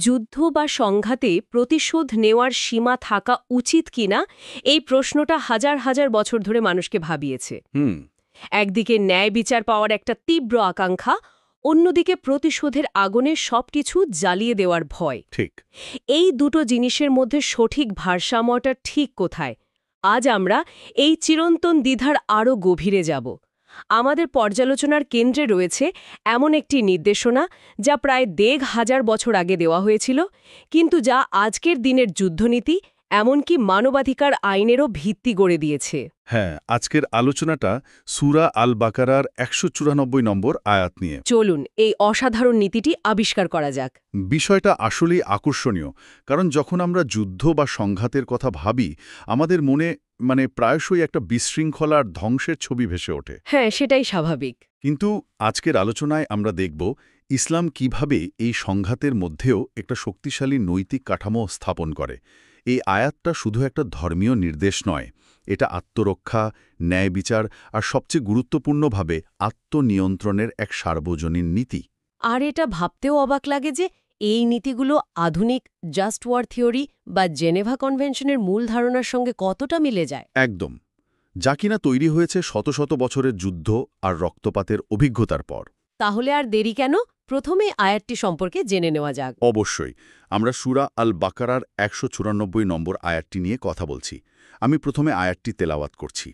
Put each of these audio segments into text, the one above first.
যুদ্ধ বা সংঘাতে প্রতিশোধ নেওয়ার সীমা থাকা উচিত কিনা এই প্রশ্নটা হাজার হাজার বছর ধরে মানুষকে ভাবিয়েছে। হুম। একদিকে ন্যায় বিচার পাওয়ার একটা তীব্র আকাঙ্ক্ষা, অন্যদিকে প্রতিশোধের আগুনে সবকিছু জ্বালিয়ে দেওয়ার ভয়। ঠিক। এই দুটো জিনিসের মধ্যে সঠিক ভারসাম্যটা ঠিক কোথায়? আজ আমরা এই চিরন্তন দ্বিধার আরও গভীরে যাব। আমাদের পর্যালোচনার কেন্দ্রে রয়েছে এমন একটি নির্দেশনা যা প্রায় ১৫০০ বছর আগে দেওয়া হয়েছিল, কিন্তু যা আজকের দিনের যুদ্ধনীতি এমনকি মানবাধিকার আইনেরও ভিত্তি গড়ে দিয়েছে। হ্যাঁ, আজকের আলোচনাটা সূরা আল বাকারার ১৯৪ নম্বর আয়াত নিয়ে। চলুন এই অসাধারণ নীতিটি আবিষ্কার করা যাক। বিষয়টা আসলেই আকর্ষণীয়, কারণ যখন আমরা যুদ্ধ বা সংঘাতের কথা ভাবি আমাদের মনে প্রায়শই একটা বিশৃঙ্খলার ধ্বংসের ছবি ভেসে ওঠে। হ্যাঁ, সেটাই স্বাভাবিক। কিন্তু আজকের আলোচনায় আমরা দেখব ইসলাম কিভাবে এই সংঘাতের মধ্যেও একটা শক্তিশালী নৈতিক কাঠামো স্থাপন করে। এই আয়াতটা শুধু একটা ধর্মীয় নির্দেশ নয়, এটা আত্মরক্ষা, ন্যায় বিচার আর সবচেয়ে গুরুত্বপূর্ণভাবে আত্মনিয়ন্ত্রণের এক সার্বজনীন নীতি। আর এটা ভাবতেও অবাক লাগে যে এই নীতিগুলো আধুনিক জাস্ট ওয়ার থিওরি বা জেনেভা কনভেনশনের মূল ধারণার সঙ্গে কতটা মিলে যায়। একদম, যা কিনা তৈরি হয়েছে শত শত বছরের যুদ্ধ আর রক্তপাতের অভিজ্ঞতার পর। তাহলে আর দেরি কেন? প্রথমে আয়াতটি সম্পর্কে জেনে নেওয়া যাক। অবশ্যই, আমরা সূরা আল বাকারার ১৯৪ নম্বর আয়াতটি নিয়ে কথা বলছি। আমি প্রথমে আয়াতটি তেলাওয়াত করছি।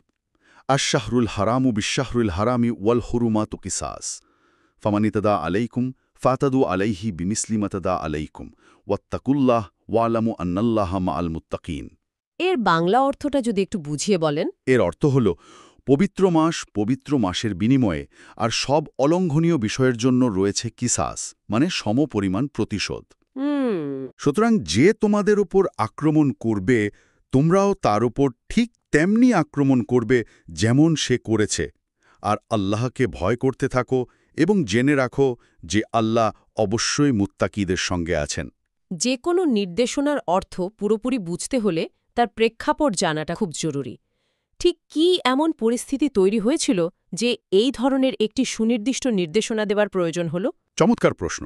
আশ-শাহরুল হারামু বিশ-শাহরিল হারামি ওয়াল হুরুমাতু কিসাস ফামানিতাদা আলাইকুম ফাতাদু আলাইহি বিমিসলি মাতাদা আলাইকুম ওয়াত্তাকুল্লাহ ওয়ালামু আন্নাল্লাহা মাআল মুত্তাকিন। এর বাংলা অর্থটা যদি একটু বুঝিয়ে বলেন। এর অর্থ হল, পবিত্র মাস পবিত্র মাসের বিনিময়ে আর সব অলঙ্ঘনীয় বিষয়ের জন্য রয়েছে কিসাস, মানে সমপরিমাণ প্রতিশোধ। সুতরাং যে তোমাদের ওপর আক্রমণ করবে তোমরাও তার ওপর ঠিক তেমনি আক্রমণ করবে যেমন সে করেছে, আর আল্লাহকে ভয় করতে থাকো এবং জেনে রাখো যে আল্লাহ অবশ্যই মুত্তাকিদের সঙ্গে আছেন। যে কোনো নির্দেশনার অর্থ পুরোপুরি বুঝতে হলে তার প্রেক্ষাপট জানাটা খুব জরুরি। ঠিক কী এমন পরিস্থিতি তৈরি হয়েছিল যে এই ধরনের একটি সুনির্দিষ্ট নির্দেশনা দেওয়ার প্রয়োজন হল? চমৎকার প্রশ্ন।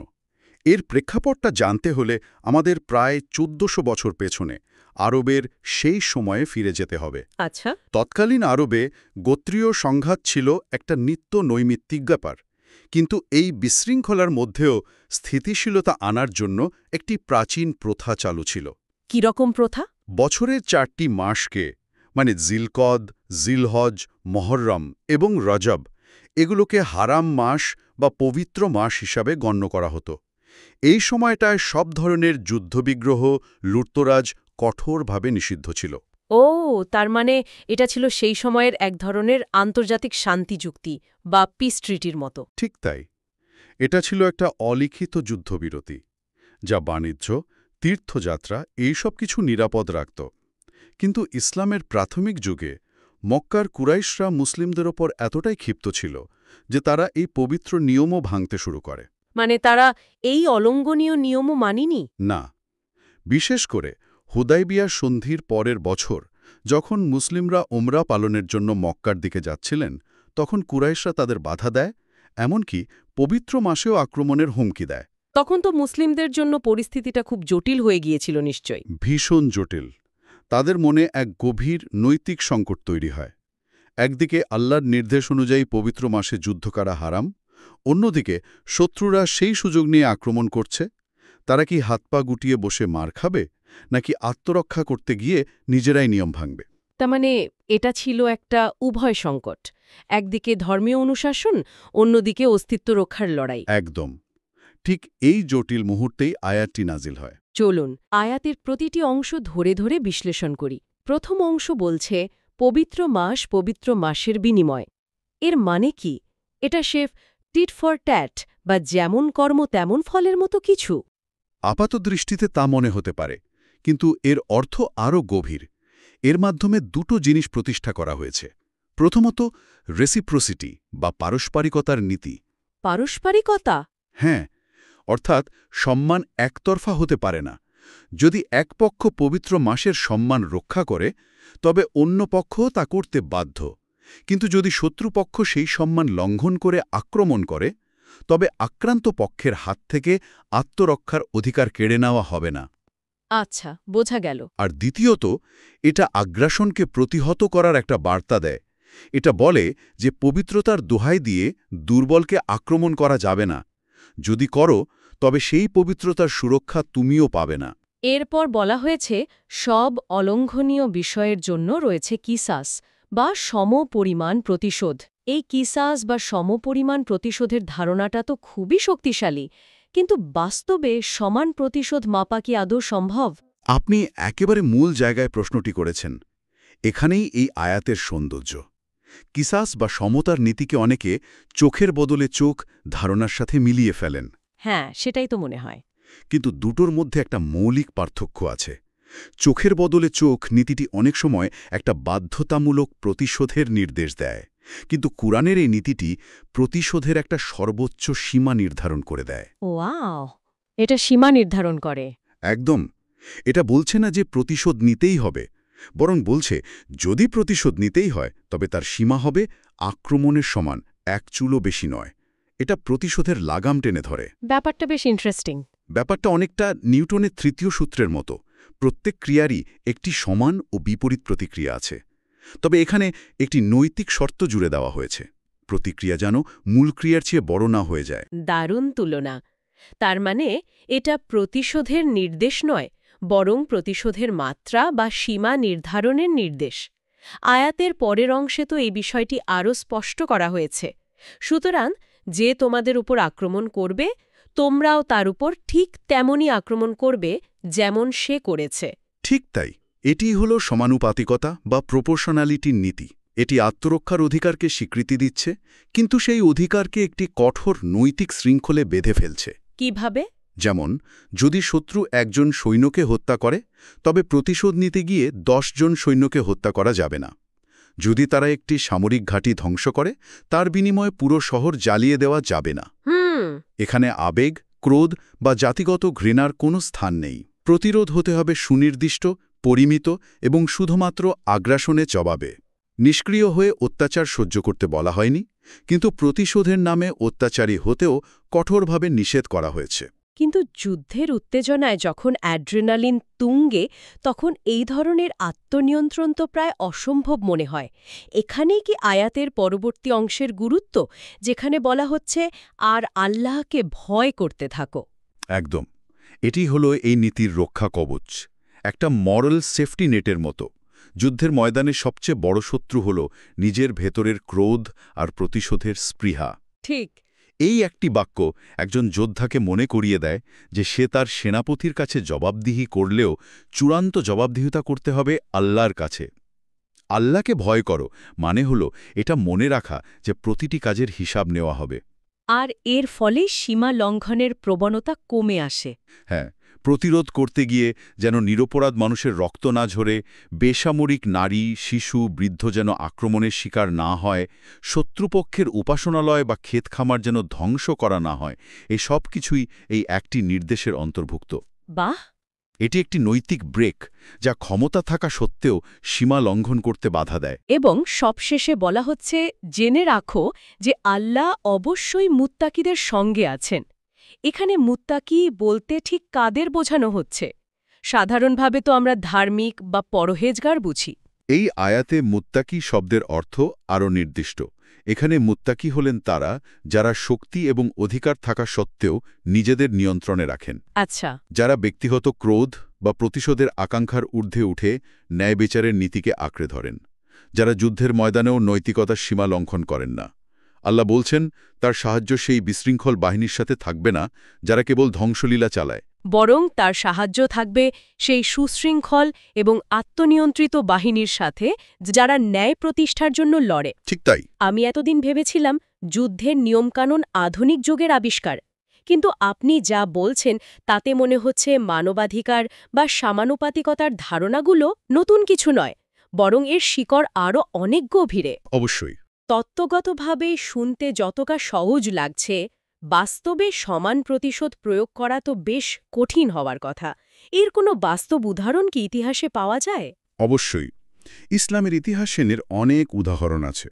এর প্রেক্ষাপটটা জানতে হলে আমাদের প্রায় ১৪০০ বছর পেছনে আরবের সেই সময়ে ফিরে যেতে হবে। আচ্ছা। তৎকালীন আরবে গোত্রীয় সংঘাত ছিল একটা নিত্য নৈমিত্তিক ব্যাপার, কিন্তু এই বিশৃঙ্খলার মধ্যেও স্থিতিশীলতা আনার জন্য একটি প্রাচীন প্রথা চালু ছিল। কীরকম প্রথা? বছরের ৪টি মাসকে, জিলকদ, জিলহজ, মহররম এবং রজব, এগুলোকে হারাম মাস বা পবিত্র মাস হিসাবে গণ্য করা হতো। এই সময়টায় সব ধরনের যুদ্ধবিগ্রহ, লুটতরাজ কঠোরভাবে নিষিদ্ধ ছিল। ও, তার মানে এটা ছিল সেই সময়ের এক ধরনের আন্তর্জাতিক শান্তি চুক্তি বা পিস ট্রিটির মতো। ঠিক তাই। এটা ছিল একটা অলিখিত যুদ্ধবিরতি, যা বাণিজ্য, তীর্থযাত্রা এইসব কিছু নিরাপদ রাখত। কিন্তু ইসলামের প্রাথমিক যুগে মক্কার কুরাইশরা মুসলিমদের ওপর এতটাই ক্ষিপ্ত ছিল যে তারা এই পবিত্র নিয়মও ভাঙতে শুরু করে। মানে তারা এই অলঙ্ঘনীয় নিয়মও মানেনি? না, বিশেষ করে হুদাইবিয়া সন্ধির পরের বছর যখন মুসলিমরা উমরা পালনের জন্য মক্কার দিকে যাচ্ছিলেন, তখন কুরাইশরা তাদের বাধা দেয়, এমনকি পবিত্র মাসেও আক্রমণের হুমকি দেয়। তখন তো মুসলিমদের জন্য পরিস্থিতিটা খুব জটিল হয়ে গিয়েছিল নিশ্চয়ই। ভীষণ জটিল। তাদের মনে এক গভীর নৈতিক সংকট তৈরি হয়। একদিকে আল্লাহর নির্দেশ অনুযায়ী পবিত্র মাসে যুদ্ধ করা হারাম, অন্যদিকে শত্রুরা সেই সুযোগ নিয়ে আক্রমণ করছে। তারা কি হাত পা গুটিয়ে বসে মার খাবে, নাকি আত্মরক্ষা করতে গিয়ে নিজেরাই নিয়ম ভাঙবে? তার মানে এটা ছিল একটা উভয় সংকট, একদিকে ধর্মীয় অনুশাসন, অন্যদিকে অস্তিত্ব রক্ষার লড়াই। একদম ঠিক এই জটিল মুহূর্তেই আয়াতটি নাজিল হয়। চলুন আয়াতের প্রতিটি অংশ ধরে ধরে বিশ্লেষণ করি। প্রথম অংশ বলছে পবিত্র মাস পবিত্র মাসের বিনিময়। এর মানে কি? এটা শেফ টিট ফর ট্যাট বা যেমন কর্ম তেমন ফলের মতো কিছু? আপাতদৃষ্টিতে তা মনে হতে পারে, কিন্তু এর অর্থ আরও গভীর। এর মাধ্যমে দুটো জিনিস প্রতিষ্ঠা করা হয়েছে। প্রথমত, রেসিপ্রোসিটি বা পারস্পরিকতার নীতি। পারস্পরিকতা? হ্যাঁ, অর্থাৎ সম্মান একতরফা হতে পারে না। যদি এক পক্ষ পবিত্র মাসের সম্মান রক্ষা করে, তবে অন্য পক্ষও তা করতে বাধ্য। কিন্তু যদি শত্রুপক্ষ সেই সম্মান লঙ্ঘন করে আক্রমণ করে, তবে আক্রান্ত পক্ষের হাত থেকে আত্মরক্ষার অধিকার কেড়ে নেওয়া হবে না। আচ্ছা, বোঝা গেল। আর দ্বিতীয়ত, এটা আগ্রাসনকে প্রতিহত করার একটা বার্তা দেয়। এটা বলে যে পবিত্রতার দোহাই দিয়ে দুর্বলকে আক্রমণ করা যাবে না। যদি করো, তবে সেই পবিত্রতার সুরক্ষা তুমিও পাবে না। এরপর বলা হয়েছে সব অলঙ্ঘনীয় বিষয়ের জন্য রয়েছে কিসাস বা সমপরিমাণ প্রতিশোধ। এই কিসাস বা সমপরিমাণ প্রতিশোধের ধারণাটা তো খুবই শক্তিশালী, কিন্তু বাস্তবে সমান প্রতিশোধ মাপা কি আদৌ সম্ভব? আপনি একেবারে মূল জায়গায় প্রশ্নটি করেছেন। এখানেই এই আয়াতের সৌন্দর্য। কিসাস বা সমতার নীতিকে অনেকে চোখের বদলে চোখ ধারণার সাথে মিলিয়ে ফেলেন। হ্যাঁ, সেটাই তো মনে হয়। কিন্তু দুটোর মধ্যে একটা মৌলিক পার্থক্য আছে। চোখের বদলে চোখ নীতিটি অনেক সময় একটা বাধ্যতামূলক প্রতিশোধের নির্দেশ দেয়, কিন্তু কুরআনের এই নীতিটি প্রতিশোধের একটা সর্বোচ্চ সীমা নির্ধারণ করে দেয়। ওয়াও! এটা সীমা নির্ধারণ করে। একদম। এটা বলছে না যে প্রতিশোধ নিতেই হবে, বরং বলছে যদি প্রতিশোধ নিতেই হয় তবে তার সীমা হবে আক্রমণের সমান, এক চুলও বেশি নয়। এটা প্রতিশোধের লাগাম টেনে ধরে। ব্যাপারটা বেশ ইন্টারেস্টিং। ব্যাপারটা অনেকটা নিউটনের তৃতীয় সূত্রের মতো। প্রত্যেক ক্রিয়ারই একটি সমান ও বিপরীত প্রতিক্রিয়া আছে। তবে এখানে একটি নৈতিক শর্ত জুড়ে দেওয়া হয়েছে। প্রতিক্রিয়া যেন মূল ক্রিয়ার চেয়ে বড় না হয়ে যায়। দারুণ তুলনা। তার মানে এটা প্রতিশোধের নির্দেশ নয়, বরং প্রতিশোধের মাত্রা বা সীমা নির্ধারণের নির্দেশ। আয়াতের পরের অংশে তো এই বিষয়টি আরও স্পষ্ট করা হয়েছে। সুতরাং যে তোমাদের উপর আক্রমণ করবে, তোমরাও তার উপর ঠিক তেমনই আক্রমণ করবে যেমন সে করেছে। ঠিক তাই। এটিই হল সমানুপাতিকতা বা প্রপোর্শনালিটির নীতি। এটি আত্মরক্ষার অধিকারকে স্বীকৃতি দিচ্ছে, কিন্তু সেই অধিকারকে একটি কঠোর নৈতিক শৃঙ্খলে বেঁধে ফেলছে। কিভাবে? যেমন, যদি শত্রু একজন সৈন্যকে হত্যা করে, তবে প্রতিশোধ নিতে গিয়ে 10 জন সৈন্যকে হত্যা করা যাবে না। যদি তারা একটি সামরিক ঘাঁটি ধ্বংস করে, তার বিনিময়ে পুরো শহর জ্বালিয়ে দেওয়া যাবে না। এখানে আবেগ, ক্রোধ বা জাতিগত ঘৃণার কোনো স্থান নেই। প্রতিরোধ হতে হবে সুনির্দিষ্ট, পরিমিত এবং শুধুমাত্র আগ্রাসনে জবাবে। নিষ্ক্রিয় হয়ে অত্যাচার সহ্য করতে বলা হয়নি, কিন্তু প্রতিশোধের নামে অত্যাচারী হতেও কঠোরভাবে নিষেধ করা হয়েছে। কিন্তু যুদ্ধের উত্তেজনায় যখন অ্যাড্রেনালিন তুঙ্গে, তখন এই ধরনের আত্মনিয়ন্ত্রণ তো প্রায় অসম্ভব মনে হয়। এখানেই কি আয়াতের পরবর্তী অংশের গুরুত্ব, যেখানে বলা হচ্ছে আর আল্লাহকে ভয় করতে থাকো? একদম। এটি হলো এই নীতির রক্ষা কবচ, একটা মরাল সেফটি নেটের মতো। যুদ্ধের ময়দানে সবচেয়ে বড় শত্রু হল নিজের ভেতরের ক্রোধ আর প্রতিশোধের স্পৃহা। ঠিক। এই একটি বাক্য একজন যোদ্ধাকে মনে করিয়ে দেয় যে সে তার সেনাপতির কাছে জবাবদিহি করলেও চূড়ান্ত জবাবদিহিতা করতে হবে আল্লাহর কাছে। আল্লাহকে ভয় করো মানে হলো এটা মনে রাখা যে প্রতিটি কাজের হিসাব নেওয়া হবে। আর এর ফলে সীমা লঙ্ঘনের প্রবণতা কমে আসে। হ্যাঁ, প্রতিরোধ করতে গিয়ে যেন নিরপরাধ মানুষের রক্ত না ঝরে, বেসামরিক নারী, শিশু, বৃদ্ধ যেন আক্রমণের শিকার না হয়, শত্রুপক্ষের উপাসনালয় বা ক্ষেতখামার যেন ধ্বংস করা না হয়, এই সব কিছুই এই একটি নির্দেশের অন্তর্ভুক্ত। বাহ! এটি একটি নৈতিক ব্রেক, যা ক্ষমতা থাকা সত্ত্বেও সীমা লঙ্ঘন করতে বাধা দেয়। এবং সবশেষে বলা হচ্ছে, জেনে রাখো যে আল্লাহ অবশ্যই মুত্তাকিদের সঙ্গে আছেন। এখানে মুত্তাকি বলতে ঠিক কাদের বোঝানো হচ্ছে? সাধারণভাবে তো আমরা ধার্মিক বা পরহেজগার বুঝি। এই আয়াতে মুত্তাকি শব্দের অর্থ আরও নির্দিষ্ট। এখানে মুত্তাকি হলেন তারা যারা শক্তি এবং অধিকার থাকা সত্ত্বেও নিজেদের নিয়ন্ত্রণে রাখেন। আচ্ছা। যারা ব্যক্তিগত ক্রোধ বা প্রতিশোধের আকাঙ্ক্ষার ঊর্ধ্বে উঠে ন্যায় বিচারের নীতিকে আঁকড়ে ধরেন। যারা যুদ্ধের ময়দানেও নৈতিকতার সীমা লঙ্ঘন করেন না। আল্লাহ বলছেন তার সাহায্য সেই বিশৃঙ্খল বাহিনীর সাথে থাকবে না যারা কেবল ধ্বংসলীলা চালায়, বরং তার সাহায্য থাকবে সেই সুশৃঙ্খল এবং আত্মনিয়ন্ত্রিত বাহিনীর সাথে যারা ন্যায় প্রতিষ্ঠার জন্য লড়ে। ঠিক তাই। আমি এতদিন ভেবেছিলাম যুদ্ধের নিয়মকানুন আধুনিক যুগের আবিষ্কার, কিন্তু আপনি যা বলছেন তাতে মনে হচ্ছে মানবাধিকার বা সমানুপাতিকতার ধারণাগুলো নতুন কিছু নয়, বরং এর শিকড় আরও অনেক গভীরে। অবশ্যই। তত্ত্বগতভাবে শুনতে যতটা সহজ লাগছে, বাস্তবে সমান প্রতিশোধ প্রয়োগ করা তো বেশ কঠিন হওয়ার কথা। এর কোনো বাস্তব উদাহরণ কি ইতিহাসে পাওয়া যায়? অবশ্যই। ইসলামের ইতিহাসে এর অনেক উদাহরণ আছে।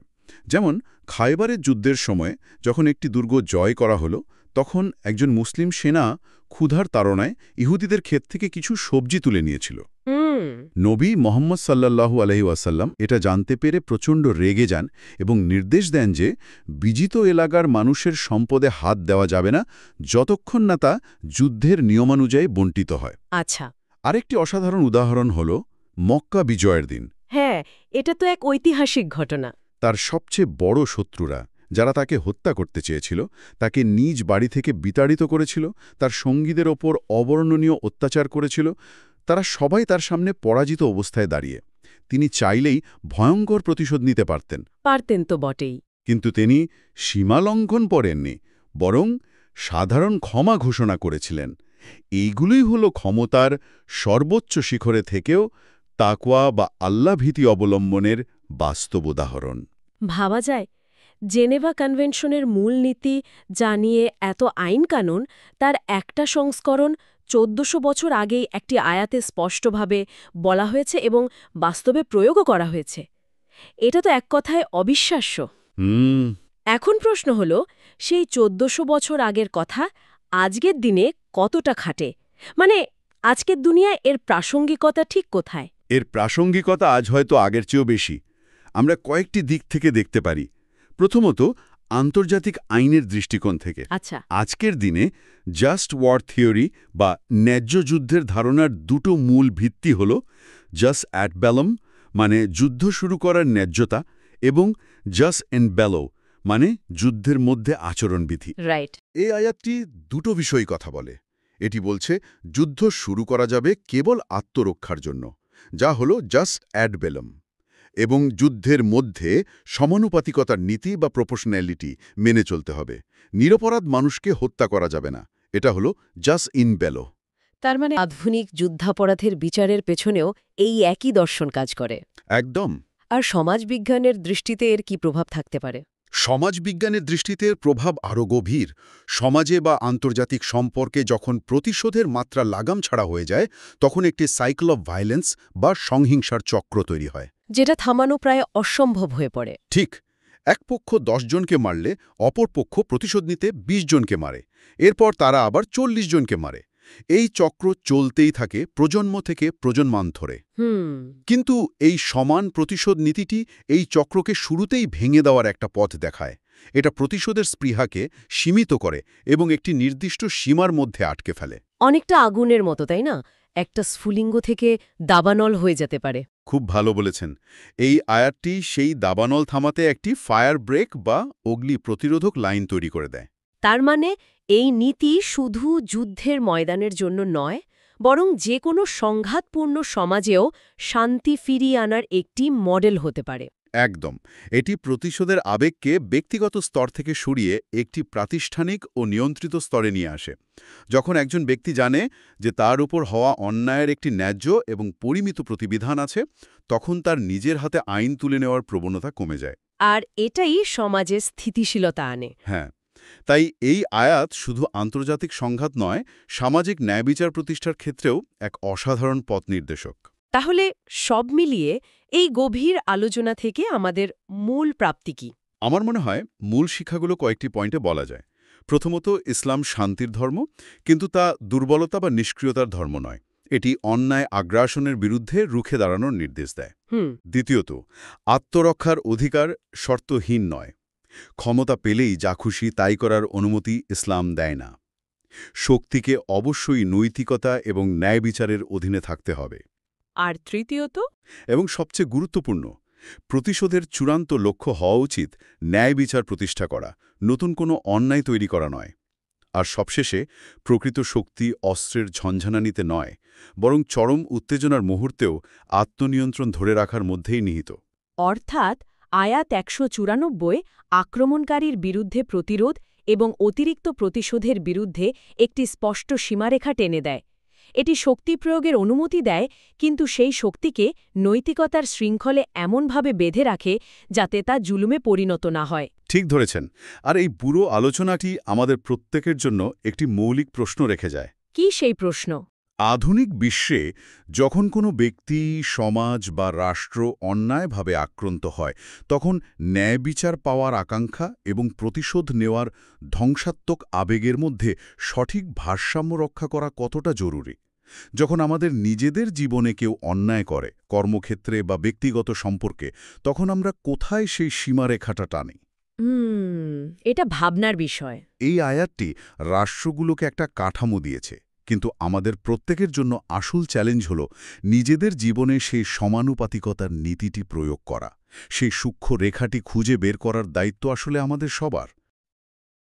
যেমন খায়বারের যুদ্ধের সময় যখন একটি দুর্গ জয় করা হলো তখন একজন মুসলিম সেনা ক্ষুধার তাড়নায় ইহুদিদের ক্ষেত থেকে কিছু সবজি তুলে নিয়েছিল। নবী মোহাম্মদ সাল্লাল্লাহু আলাইহি ওয়াসাল্লাম এটা জানতে পেরে প্রচণ্ড রেগে যান এবং নির্দেশ দেন যে বিজিত এলাকার মানুষের সম্পদে হাত দেওয়া যাবে না যতক্ষণ না তা যুদ্ধের নিয়মানুযায়ী বণ্টিত হয়। আচ্ছা। আরেকটি অসাধারণ উদাহরণ হল মক্কা বিজয়ের দিন। হ্যাঁ, এটা তো এক ঐতিহাসিক ঘটনা। তার সবচেয়ে বড় শত্রুরা যারা তাকে হত্যা করতে চেয়েছিল তাকে নিজ বাড়ি থেকে বিতাড়িত করেছিল, তার সঙ্গীদের ওপর অবর্ণনীয় অত্যাচার করেছিল। তারা সবাই তার সামনে পরাজিত অবস্থায় দাঁড়িয়ে। তিনি চাইলেই ভয়ঙ্কর প্রতিশোধ নিতে পারতেন। পারতেন তো বটেই। কিন্তু তিনি সীমালঙ্ঘন করেননি, বরং সাধারণ ক্ষমা ঘোষণা করেছিলেন। এইগুলোই হল ক্ষমতার সর্বোচ্চ শিখরে থেকেও তাকওয়া বা আল্লাভীতি অবলম্বনের বাস্তব উদাহরণ। ভাবা যায়, জেনেভা কনভেনশনের মূলনীতি যা নিয়ে এত আইনকানুন, তার একটা সংস্করণ ১৪০০ বছর আগেই একটি আয়াতে স্পষ্টভাবে বলা হয়েছে এবং বাস্তবে প্রয়োগও করা হয়েছে। এটা তো এক কথায় অবিশ্বাস্য। এখন প্রশ্ন হল, সেই ১৪০০ বছর আগের কথা আজকের দিনে কতটা খাটে? মানে আজকের দুনিয়ায় এর প্রাসঙ্গিকতা ঠিক কোথায়? এর প্রাসঙ্গিকতা আজ হয়তো আগের চেয়েও বেশি। আমরা কয়েকটি দিক থেকে দেখতে পারি। প্রথমত, আন্তর্জাতিক আইনের দৃষ্টিকোণ থেকে। আচ্ছা। আজকের দিনে জাস্ট ওয়ার থিওরি বা ন্যায্য যুদ্ধের ধারণার দুটো মূল ভিত্তি হল জাস অ্যাট বেলম, মানে যুদ্ধ শুরু করার ন্যায্যতা, এবং জাস এন বেলো, মানে যুদ্ধের মধ্যে আচরণবিধি। রাইট। এই আয়াতটি দুটো বিষয়ই কথা বলে। এটি বলছে যুদ্ধ শুরু করা যাবে কেবল আত্মরক্ষার জন্য, যা হল জাস্ট অ্যাট বেলম, এবং যুদ্ধের মধ্যে সমানুপাতিকতার নীতি বা প্রপোর্শনালিটি মেনে চলতে হবে। নিরপরাধ মানুষকে হত্যা করা যাবে না, এটা হলো জাস্ট ইন বেলো। তার মানে আধুনিক যুদ্ধাপরাধের বিচারের পেছনেও এই একই দর্শন কাজ করে। একদম। আর সমাজবিজ্ঞানের দৃষ্টিতে এর কি প্রভাব থাকতে পারে? সমাজবিজ্ঞানের দৃষ্টিতে প্রভাব আরও গভীর। সমাজে বা আন্তর্জাতিক সম্পর্কে যখন প্রতিশোধের মাত্রা লাগাম ছাড়া হয়ে যায়, তখন একটি সাইকেল অফ ভায়োলেন্স বা সংহিংসার চক্র তৈরি হয়, যেটা থামানো প্রায় অসম্ভব হয়ে পড়ে। ঠিক। এক পক্ষ ১০ জনকে মারলে অপর পক্ষ প্রতিশোধ নিতে ২০ জনকে মারে, এরপর তারা আবার ৪০ জনকে মারে। এই চক্র চলতেই থাকে প্রজন্ম থেকে প্রজন্মান ধরে। কিন্তু এই সমান প্রতিশোধ নীতিটি এই চক্রকে শুরুতেই ভেঙে দেওয়ার একটা পথ দেখায়। এটা প্রতিশোধের স্পৃহাকে সীমিত করে এবং একটি নির্দিষ্ট সীমার মধ্যে আটকে ফেলে। অনেকটা আগুনের মতো, তাই না? একটা স্ফুলিঙ্গ থেকে দাবানল হয়ে যেতে পারে। খুব ভালো বলেছেন। এই আয়াতটি সেই দাবানল থামাতে একটি ফায়ার ব্রেক বা অগ্নি প্রতিরোধক লাইন তৈরি করে দেয়। তার মানে এই নীতি শুধু যুদ্ধের ময়দানের জন্য নয়, বরং যে কোনো সংঘাতপূর্ণ সমাজেও শান্তি ফিরিয়ে আনার একটি মডেল হতে পারে। একদম। এটি প্রতিশোধের আবেগকে ব্যক্তিগত স্তর থেকে সরিয়ে একটি প্রাতিষ্ঠানিক ও নিয়ন্ত্রিত স্তরে নিয়ে আসে। যখন একজন ব্যক্তি জানে যে তার উপর হওয়া অন্যায়ের একটি ন্যায্য এবং পরিমিত প্রতিবিধান আছে, তখন তার নিজের হাতে আইন তুলে নেওয়ার প্রবণতা কমে যায়। আর এটাই সমাজে স্থিতিশীলতা আনে। হ্যাঁ, তাই এই আয়াত শুধু আন্তর্জাতিক সংঘাত নয়, সামাজিক ন্যায়বিচার প্রতিষ্ঠার ক্ষেত্রেও এক অসাধারণ পথ নির্দেশক। তাহলে সব মিলিয়ে এই গভীর আলোচনা থেকে আমাদের মূল প্রাপ্তি কি? আমার মনে হয় মূল শিক্ষাগুলো কয়েকটি পয়েন্টে বলা যায়। প্রথমত, ইসলাম শান্তির ধর্ম, কিন্তু তা দুর্বলতা বা নিষ্ক্রিয়তার ধর্ম নয়। এটি অন্যায় আগ্রাসনের বিরুদ্ধে রুখে দাঁড়ানোর নির্দেশ দেয়। দ্বিতীয়ত, আত্মরক্ষার অধিকার শর্তহীন নয়। ক্ষমতা পেলেই যা খুশি তাই করার অনুমতি ইসলাম দেয় না। শক্তিকে অবশ্যই নৈতিকতা এবং ন্যায় বিচারের অধীনে থাকতে হবে। আর তৃতীয়ত, এবং সবচেয়ে গুরুত্বপূর্ণ, প্রতিশোধের চূড়ান্ত লক্ষ্য হওয়া উচিত ন্যায় বিচার প্রতিষ্ঠা করা, নতুন কোনো অন্যায় তৈরি করা নয়। আর সবশেষে, প্রকৃত শক্তি অস্ত্রের ঝঞ্ঝানানিতে নয়, বরং চরম উত্তেজনার মুহূর্তেও আত্মনিয়ন্ত্রণ ধরে রাখার মধ্যেই নিহিত। অর্থাৎ আয়াত ১৯৪ আক্রমণকারীর বিরুদ্ধে প্রতিরোধ এবং অতিরিক্ত প্রতিশোধের বিরুদ্ধে একটি স্পষ্ট সীমারেখা টেনে দেয়। এটি শক্তি প্রয়োগের অনুমতি দেয়, কিন্তু সেই শক্তিকে নৈতিকতার শৃঙ্খলে এমনভাবে বেঁধে রাখে যাতে তা জুলুমে পরিণত না হয়। ঠিক ধরেছেন। আর এই পুরো আলোচনাটি আমাদের প্রত্যেকের জন্য একটি মৌলিক প্রশ্ন রেখে যায়। কি সেই প্রশ্ন? আধুনিক বিশ্বে যখন কোনো ব্যক্তি, সমাজ বা রাষ্ট্র অন্যায়ভাবে আক্রান্ত হয়, তখন ন্যায় বিচার পাওয়ার আকাঙ্ক্ষা এবং প্রতিশোধ নেওয়ার ধ্বংসাত্মক আবেগের মধ্যে সঠিক ভারসাম্য রক্ষা করা কতটা জরুরি। যখন আমাদের নিজেদের জীবনে কেউ অন্যায় করে, কর্মক্ষেত্রে বা ব্যক্তিগত সম্পর্কে, তখন আমরা কোথায় সেই সীমারেখাটা টানি? এটা ভাবনার বিষয়। এই আয়াতটি রাষ্ট্রগুলোকে একটা কাঠামো দিয়েছে, কিন্তু আমাদের প্রত্যেকের জন্য আসল চ্যালেঞ্জ হল নিজেদের জীবনে সেই সমানুপাতিকতার নীতিটি প্রয়োগ করা। সেই সূক্ষ্ম রেখাটি খুঁজে বের করার দায়িত্ব আসলে আমাদের সবার।